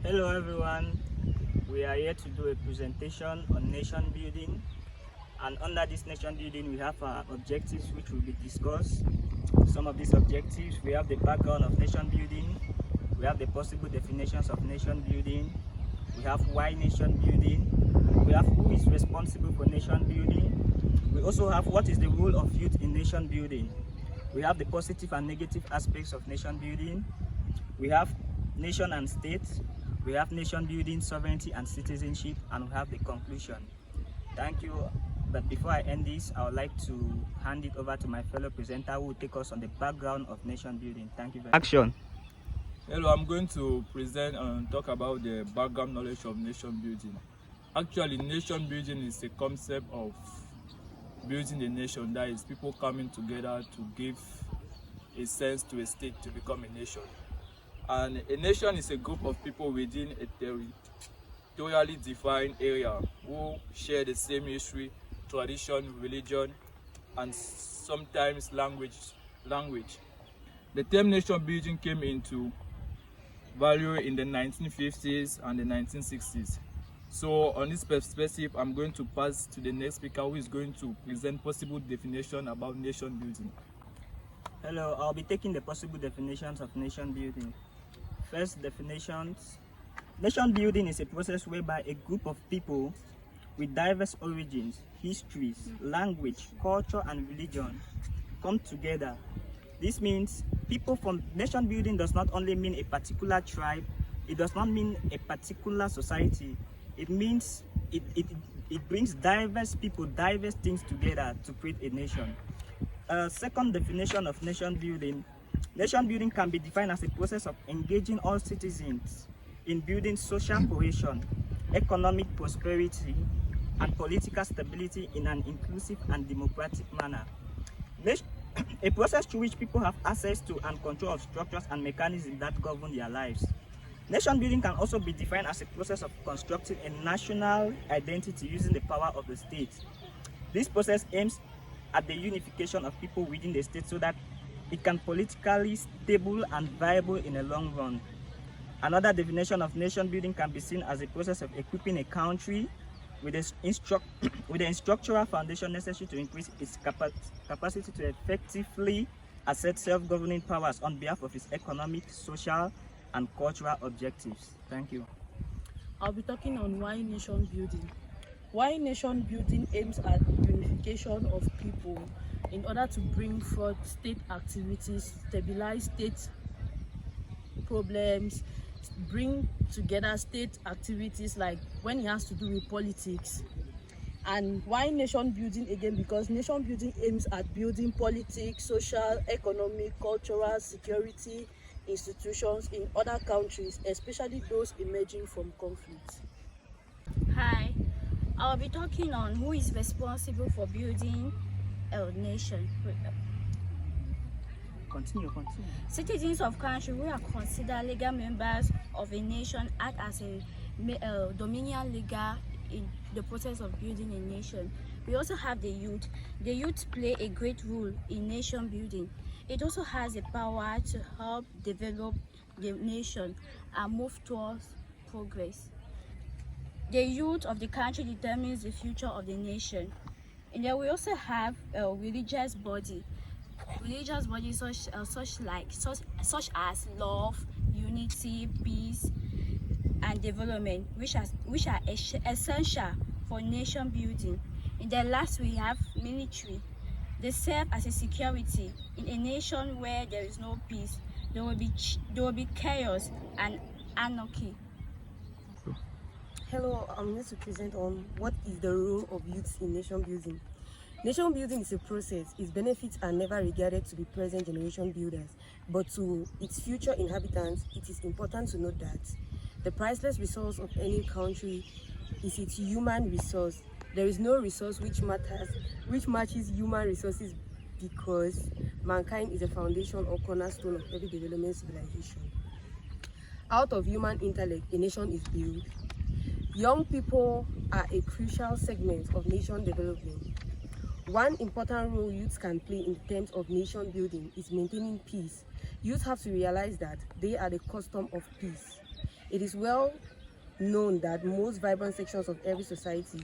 Hello everyone, we are here to do a presentation on nation building, and under this nation building we have our objectives which will be discussed. Some of these objectives, we have the background of nation building, we have the possible definitions of nation building, we have why nation building, we have who is responsible for nation building, we also have what is the role of youth in nation building, we have the positive and negative aspects of nation building, we have nation and state, we have nation building, sovereignty and citizenship, and we have the conclusion. Thank you. But before I end this, I would like to hand it over to my fellow presenter who will take us on the background of nation building. Thank you very much. Action. Hello, I'm going to present and talk about the background knowledge of nation building. Actually, nation building is a concept of building a nation, that is people coming together to give a sense to a state to become a nation. And a nation is a group of people within a territorially defined area who share the same history, tradition, religion, and sometimes language. The term nation building came into value in the 1950s and the 1960s. So on this perspective, I'm going to pass to the next speaker who is going to present possible definition about nation building. Hello, I'll be taking the possible definitions of nation building. First definitions. Nation building is a process whereby a group of people with diverse origins, histories, language, culture, and religion come together. This means people from nation building does not only mean a particular tribe, it does not mean a particular society. It means it brings diverse people, diverse things together to create a nation. Second definition of nation building. Nation building can be defined as a process of engaging all citizens in building social cohesion, economic prosperity, and political stability in an inclusive and democratic manner. A process through which people have access to and control of structures and mechanisms that govern their lives. Nation building can also be defined as a process of constructing a national identity using the power of the state. This process aims at the unification of people within the state so that it can politically stable and viable in the long run. Another definition of nation building can be seen as a process of equipping a country with the structural foundation necessary to increase its capacity to effectively assert self-governing powers on behalf of its economic, social, and cultural objectives. Thank you. I'll be talking on why nation building. Why nation building aims at unification of people in order to bring forth state activities, stabilize state problems, bring together state activities like when it has to do with politics. And why nation building again? Because nation building aims at building politics, social, economic, cultural, security institutions in other countries, especially those emerging from conflict. Hi, I'll be talking on who is responsible for building a nation. Continue. Citizens of country who are considered legal members of a nation act as a dominion legal in the process of building a nation. We also have the youth. The youth play a great role in nation building. It also has the power to help develop the nation and move towards progress. The youth of the country determines the future of the nation. And then we also have a religious body such as love, unity, peace, and development, which are essential for nation building. And then last we have military. They serve as a security. In a nation where there is no peace, there will be chaos and anarchy. Hello, I'm here to present on what is the role of youth in nation building. Nation building is a process. Its benefits are never regarded to the present generation builders, but to its future inhabitants, it is important to note that the priceless resource of any country is its human resource. There is no resource which matches human resources, because mankind is a foundation or cornerstone of every development civilization. Out of human intellect, a nation is built. Young people are a crucial segment of nation development. One important role youth can play in terms of nation building is maintaining peace. Youth have to realize that they are the custom of peace. It is well known that most vibrant sections of every society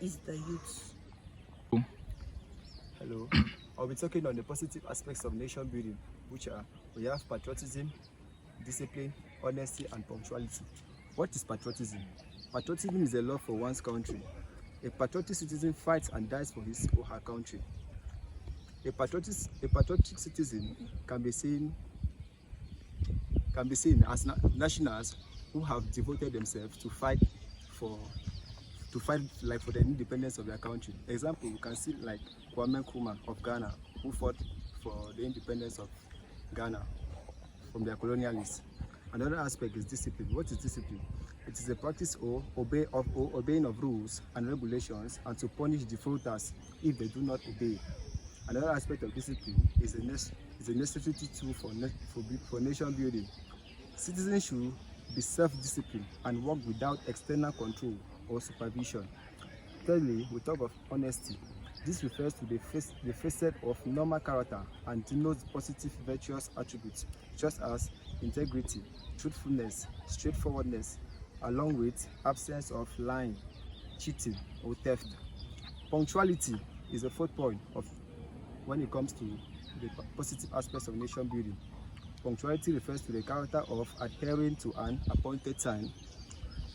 is the youth. Hello, I'll be talking on the positive aspects of nation building, which are we have patriotism, discipline, honesty, and punctuality. What is patriotism? Patriotism is a love for one's country. A patriotic citizen fights and dies for his or her country. A patriotic citizen can be seen as nationals who have devoted themselves to fight for the independence of their country. Example, you can see like Kwame Nkrumah of Ghana, who fought for the independence of Ghana from their colonialists. Another aspect is discipline. What is discipline? It is a practice or obeying of rules and regulations, and to punish defaulters if they do not obey. Another aspect of discipline is a necessity tool for nation building. Citizens should be self-disciplined and work without external control or supervision. Thirdly, we talk of honesty. This refers to the facet of normal character and denotes positive virtuous attributes such as integrity, truthfulness, straightforwardness, along with absence of lying, cheating, or theft. Punctuality is the fourth point when it comes to the positive aspects of nation building. Punctuality refers to the character of adhering to an appointed time.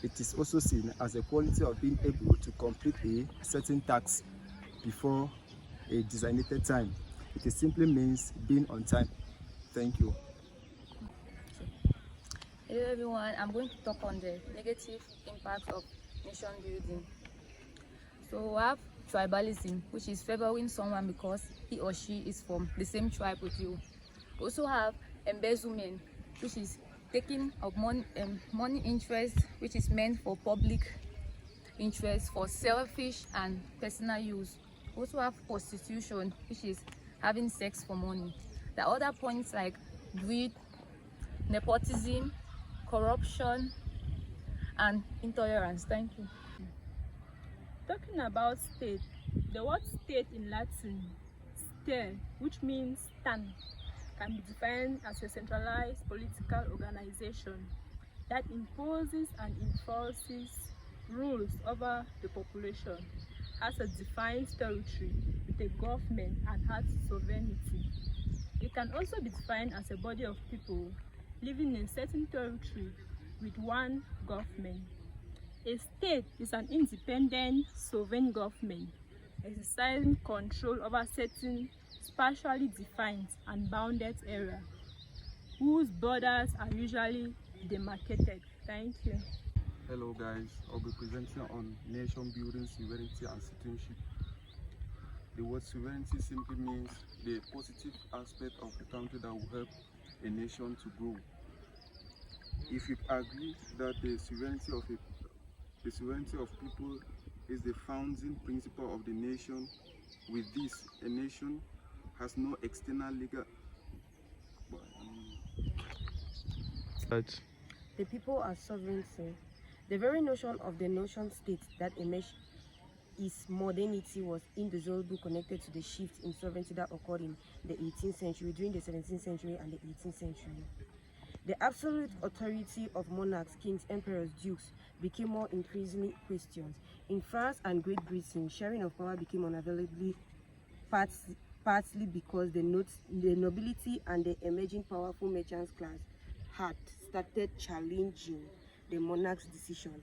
It is also seen as a quality of being able to complete a certain task before a designated time. It simply means being on time. Thank you. Hello everyone, I'm going to talk on the negative impacts of nation building. So we have tribalism, which is favoring someone because he or she is from the same tribe with you. We also have embezzlement, which is taking of money interest, which is meant for public interest, for selfish and personal use. We also have prostitution, which is having sex for money. The other points like greed, nepotism, corruption, and intolerance. Thank you. Talking about state, the word state in Latin, "stare," which means stand, can be defined as a centralized political organization that imposes and enforces rules over the population, has a defined territory with a government, and has sovereignty. It can also be defined as a body of people living in a certain territory with one government. A state is an independent, sovereign government exercising control over certain spatially defined and bounded area whose borders are usually demarcated. Thank you. Hello guys, I'll be presenting on nation building, sovereignty and citizenship. The word sovereignty simply means the positive aspect of the country that will help a nation to grow. If you agree that the sovereignty of people is the founding principle of the nation, with this, a nation has no external legal. The people are sovereignty. The very notion of the nation state that emerged its modernity was indissolubly connected to the shift in sovereignty that occurred in the 18th century, during the 17th century and the 18th century. The absolute authority of monarchs, kings, emperors, dukes became more increasingly questioned. In France and Great Britain, sharing of power became unavailable, partly because the nobility and the emerging powerful merchant class had started challenging the monarch's decision,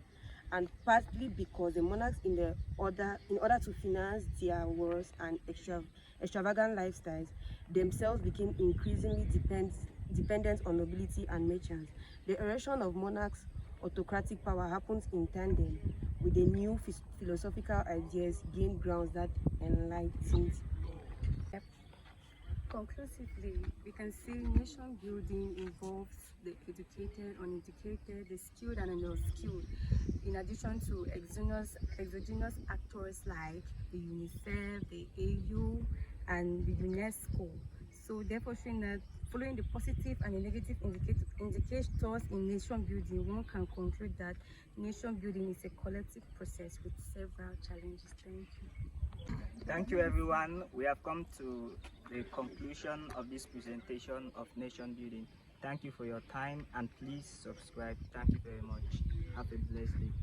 and partly because the monarchs, in order to finance their wars and extravagant lifestyles, themselves became increasingly dependent on nobility and merchants. The erection of monarchs' autocratic power happens in tandem with the new philosophical ideas gained grounds that enlightened. Conclusively, we can say nation building involves the educated, uneducated, the skilled and unskilled, in addition to exogenous actors like the UNICEF, the AU, and the UNESCO. So therefore, following the positive and the negative indicators in nation building, one can conclude that nation building is a collective process with several challenges. Thank you. Thank you, everyone. We have come to the conclusion of this presentation of nation building. Thank you for your time and please subscribe. Thank you very much. Have a blessed day.